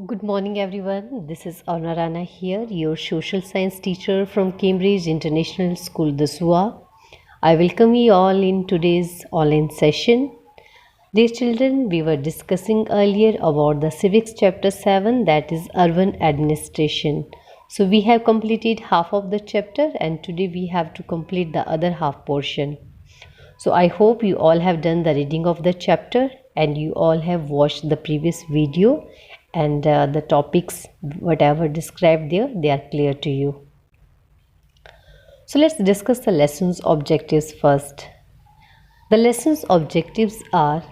Good morning, everyone. This is Arna Rana here, your social science teacher from Cambridge International School, Dasua. I welcome you all in today's online session. Dear children, we were discussing earlier about the civics chapter 7, that is urban administration. So we have completed half of the chapter and today we have to complete the other half portion. So I hope you all have done the reading of the chapter and you all have watched the previous video and the topics whatever described there, they are clear to you. So let's discuss the lessons objectives first. The lessons objectives are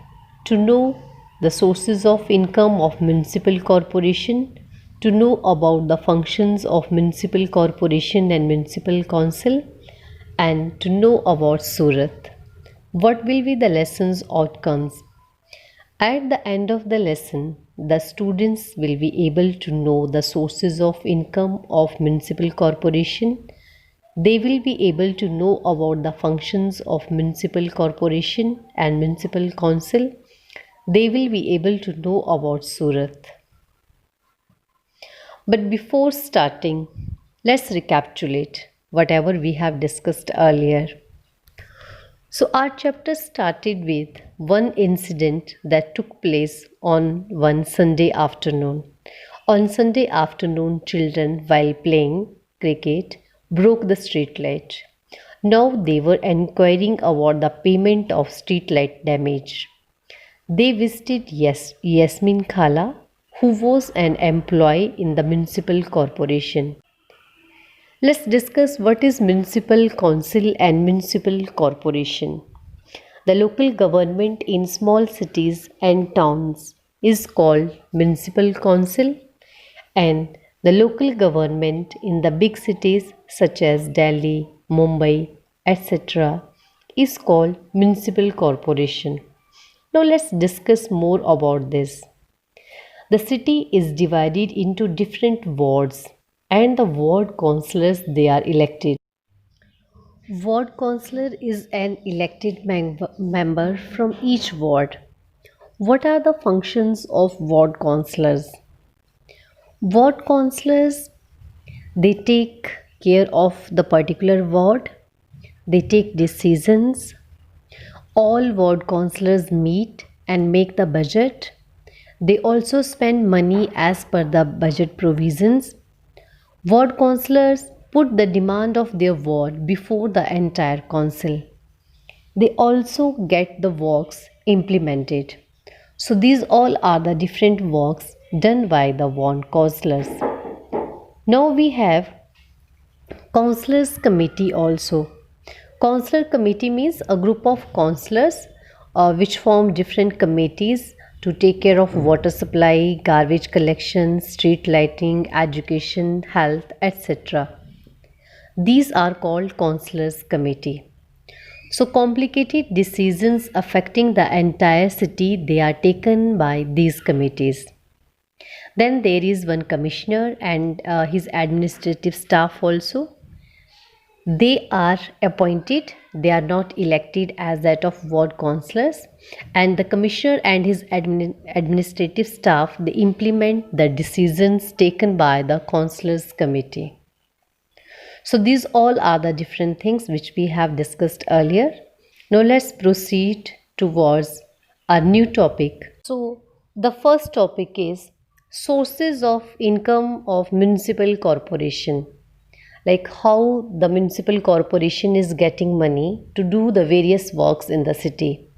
to know the sources of income of municipal corporation, to know about the functions of municipal corporation and municipal council, and to know about Surat. What will be the lesson's outcomes? At the end of the lesson, the students will be able to know the sources of income of municipal corporation. They will be able to know about the functions of municipal corporation and municipal council. They will be able to know about Surat. But before starting, let's recapitulate whatever we have discussed earlier. So, our chapter started with one incident that took place on one Sunday afternoon. On Sunday afternoon, children, while playing cricket, broke the street light. Now they were inquiring about the payment of street light damage. They visited Yasmin Khala, who was an employee in the municipal corporation. Let's discuss what is municipal council and municipal corporation. The local government in small cities and towns is called municipal council, and the local government in the big cities such as Delhi, Mumbai, etc. is called municipal corporation. Now let's discuss more about this. The city is divided into different wards and the ward councillors they are elected. Ward councillor is an elected member from each ward. What are the functions of ward councillors? Ward councillors they take care of the particular ward. They take decisions. All ward councillors meet and make the budget. They also spend money as per the budget provisions. Ward councillors put the demand of their ward before the entire council. They also get the works implemented. So these all are the different works done by the ward councillors. Now we have councillors committee also. Councillor committee means a group of councillors which form different committees to take care of water supply, garbage collection, street lighting, education, health, etc. These are called councillors committee. So complicated decisions affecting the entire city they are taken by these committees. Then there is one commissioner and his administrative staff also. They are appointed, they are not elected as that of ward councillors, and the commissioner and his administrative staff they implement the decisions taken by the councillors committee. So these all are the different things which we have discussed earlier. Now let's proceed towards our new topic. So the first topic is sources of income of municipal corporation, like how the municipal corporation is getting money to do the various works in the city.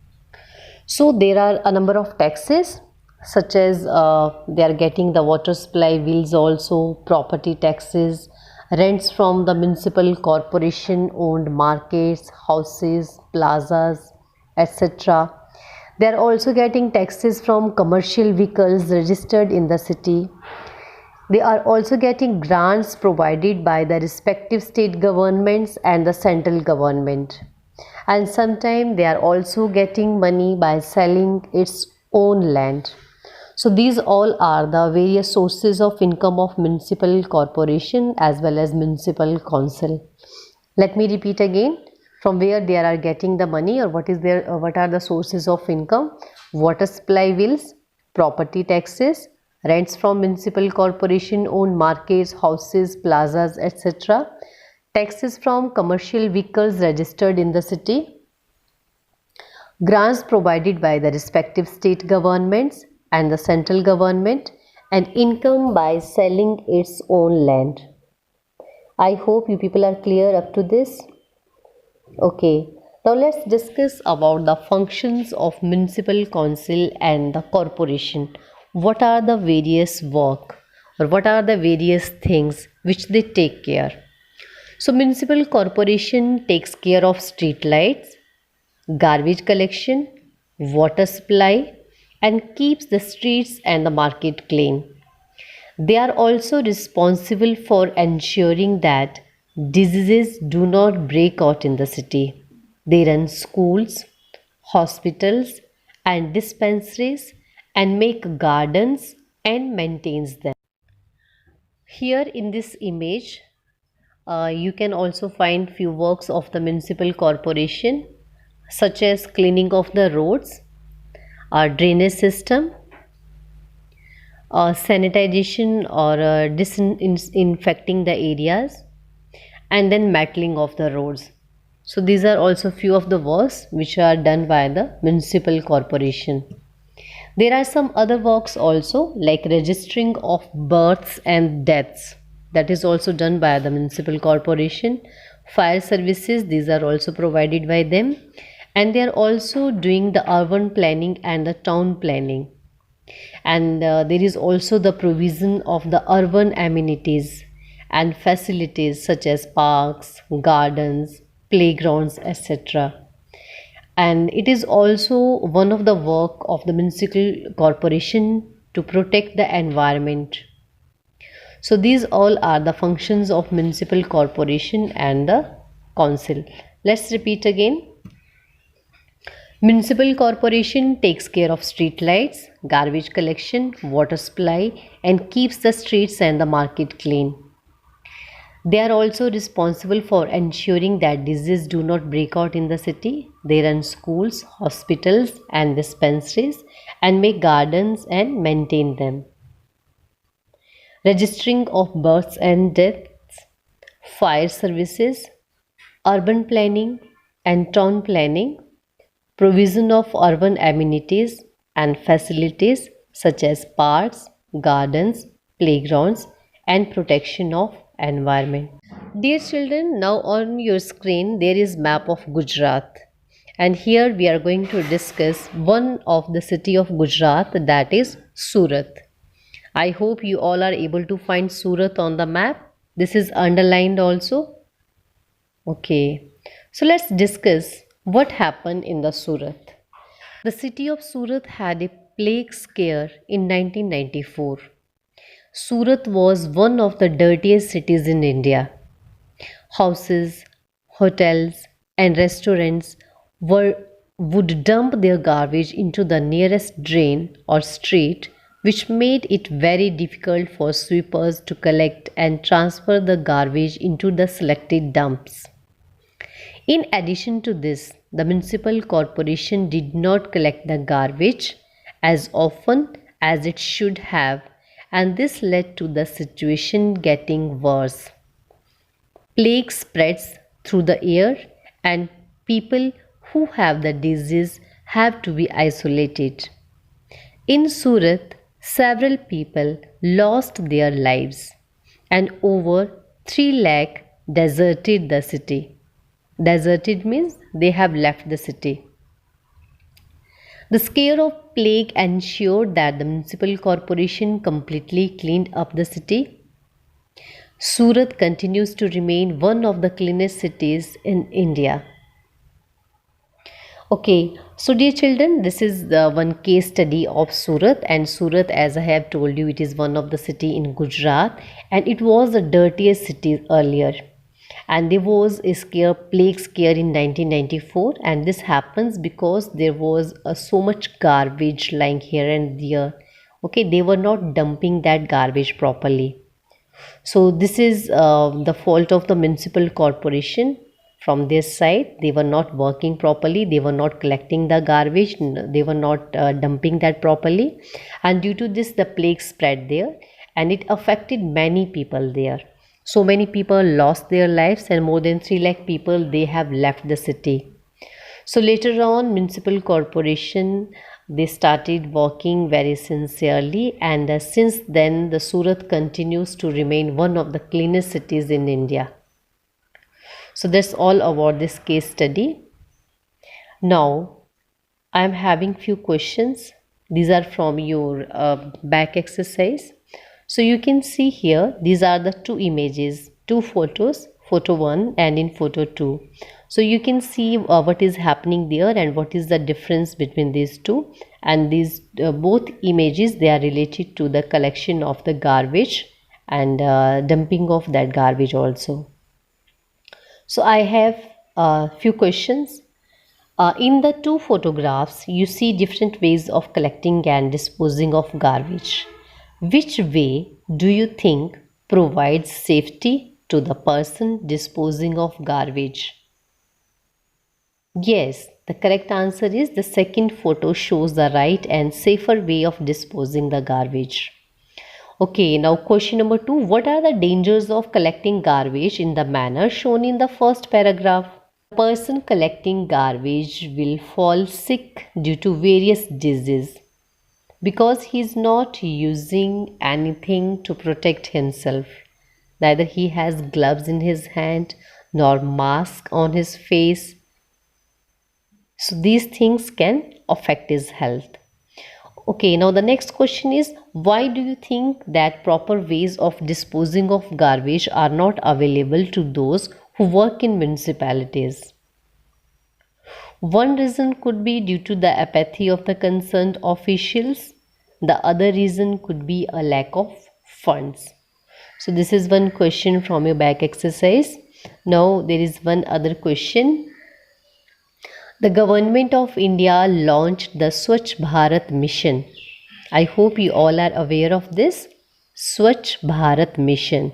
So there are a number of taxes such as they are getting the water supply bills also, property taxes, rents from the municipal corporation owned markets, houses, plazas, etc. They are also getting taxes from commercial vehicles registered in the city. They are also getting grants provided by the respective state governments and the central government. And sometimes they are also getting money by selling its own land. So these all are the various sources of income of municipal corporation as well as municipal council. Let me repeat again, from where they are getting the money or what are the sources of income: water supply bills, property taxes, rents from municipal corporation owned markets, houses, plazas, etc., taxes from commercial vehicles registered in the city, grants provided by the respective state governments and the central government, and income by selling its own land. I hope you people are clear up to this. Okay, now let's discuss about the functions of municipal council and the corporation. What are the various work or what are the various things which they take care? So municipal corporation takes care of street lights, garbage collection, water supply, and keeps the streets and the market clean. They are also responsible for ensuring that diseases do not break out in the city. They run schools, hospitals, and dispensaries and make gardens and maintains them. Here in this image, you can also find few works of the municipal corporation such as cleaning of the roads, drainage system, sanitization or disinfecting the areas, and then mantling of the roads. So these are also few of the works which are done by the municipal corporation. There are some other works also like registering of births and deaths, that is also done by the municipal corporation. Fire services, these are also provided by them, and they are also doing the urban planning and the town planning. And there is also the provision of the urban amenities and facilities such as parks, gardens, playgrounds, etc. And it is also one of the work of the municipal corporation to protect the environment. So these all are the functions of municipal corporation and the council. Let's repeat again. Municipal corporation takes care of street lights, garbage collection, water supply, and keeps the streets and the market clean. They are also responsible for ensuring that diseases do not break out in the city. They run schools, hospitals, and dispensaries and make gardens and maintain them. Registering of births and deaths, fire services, urban planning and town planning, provision of urban amenities and facilities such as parks, gardens, playgrounds, and protection of environment. Dear children, now on your screen there is map of Gujarat, and here we are going to discuss one of the city of Gujarat, that is Surat. I hope you all are able to find Surat on the map. This is underlined also. Okay, so let's discuss what happened in the Surat. The city of Surat had a plague scare in 1994. Surat was one of the dirtiest cities in India. Houses, hotels, and restaurants would dump their garbage into the nearest drain or street, which made it very difficult for sweepers to collect and transfer the garbage into the selected dumps. In addition to this, the municipal corporation did not collect the garbage as often as it should have, and this led to the situation getting worse. Plague spreads through the air, and people who have the disease have to be isolated. In Surat, several people lost their lives, and over 3 lakh deserted the city. Deserted means they have left the city. The scare of plague ensured that the municipal corporation completely cleaned up the city. Surat continues to remain one of the cleanest cities in India. Okay, so dear children, this is the one case study of Surat, and Surat, as I have told you, it is one of the city in Gujarat, and it was the dirtiest city earlier. And there was a plague scare in 1994, and this happens because there was so much garbage lying here and there. Okay, they were not dumping that garbage properly. So this is the fault of the municipal corporation. from their side. They were not working properly, they were not collecting the garbage, they were not dumping that properly, and due to this the plague spread there and it affected many people there. So many people lost their lives and more than 3 lakh people they have left the city. So later on, municipal corporation they started working very sincerely, and since then the Surat continues to remain one of the cleanest cities in India. So that's all about this case study. Now I am having few questions. These are from your back exercise. So you can see here these are the two images, two photos, photo 1 and in photo 2. So you can see what is happening there and what is the difference between these two, and these both images they are related to the collection of the garbage and dumping of that garbage also. So I have a few questions. In the two photographs you see different ways of collecting and disposing of garbage. Which way do you think provides safety to the person disposing of garbage? Yes, the correct answer is the second photo shows the right and safer way of disposing the garbage. Okay, now question number 2. What are the dangers of collecting garbage in the manner shown in the first paragraph? The person collecting garbage will fall sick due to various diseases because he is not using anything to protect himself. Neither he has gloves in his hand nor mask on his face. So these things can affect his health. Okay, now the next question is, why do you think that proper ways of disposing of garbage are not available to those who work in municipalities? One reason could be due to the apathy of the concerned officials. The other reason could be a lack of funds. So this is one question from your back exercise. Now there is one other question. The government of India launched the Swachh Bharat mission. I hope you all are aware of this Swachh Bharat mission.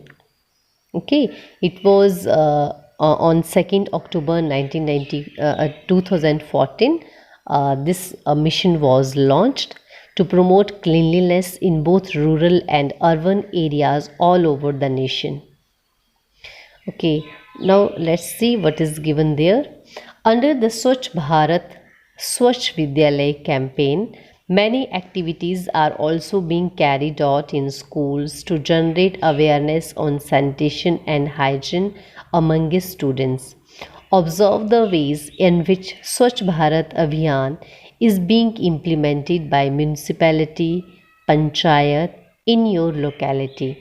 Okay, it was on 2nd October 2014. This mission was launched to promote cleanliness in both rural and urban areas all over the nation. Okay, now let's see what is given there. Under the Swachh Bharat Swachh Vidyalay campaign, many activities are also being carried out in schools to generate awareness on sanitation and hygiene among students. Observe the ways in which Swachh Bharat Abhiyan is being implemented by municipality, panchayat in your locality.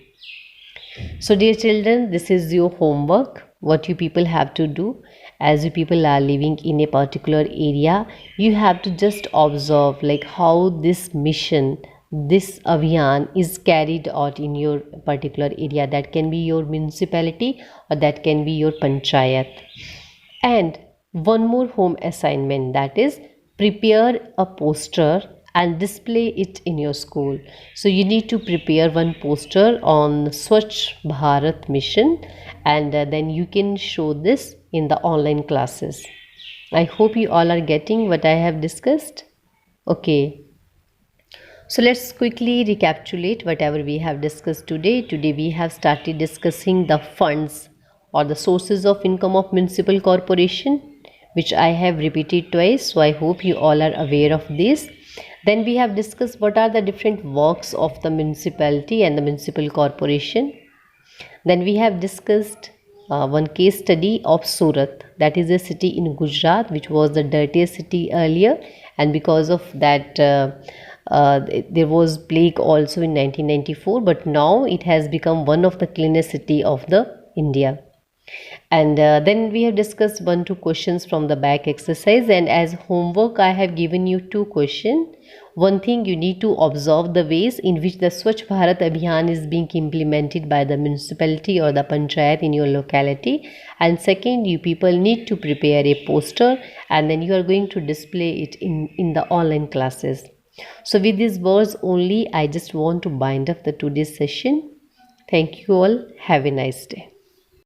So dear children, this is your homework. What you people have to do, as you people are living in a particular area, you have to just observe like how this mission, this abhiyan is carried out in your particular area. That can be your municipality or that can be your panchayat. And one more home assignment, that is prepare a poster and display it in your school. So you need to prepare one poster on Swachh Bharat mission, and then you can show this in the online classes. I hope you all are getting what I have discussed. Okay, so let's quickly recapitulate whatever we have discussed today. Today we have started discussing the funds or the sources of income of municipal corporation, which I have repeated twice, so I hope you all are aware of this. Then we have discussed what are the different works of the municipality and the municipal corporation. Then we have discussed one case study of Surat, that is a city in Gujarat which was the dirtiest city earlier, and because of that there was plague also in 1994, but now it has become one of the cleanest city of the India. And then we have discussed 1-2 questions from the back exercise, and as homework I have given you 2 questions. One thing, you need to observe the ways in which the Swachh Bharat Abhiyan is being implemented by the municipality or the panchayat in your locality, and second, you people need to prepare a poster and then you are going to display it in the online classes. So with these words only, I just want to bind up the today's session. Thank you all. Have a nice day.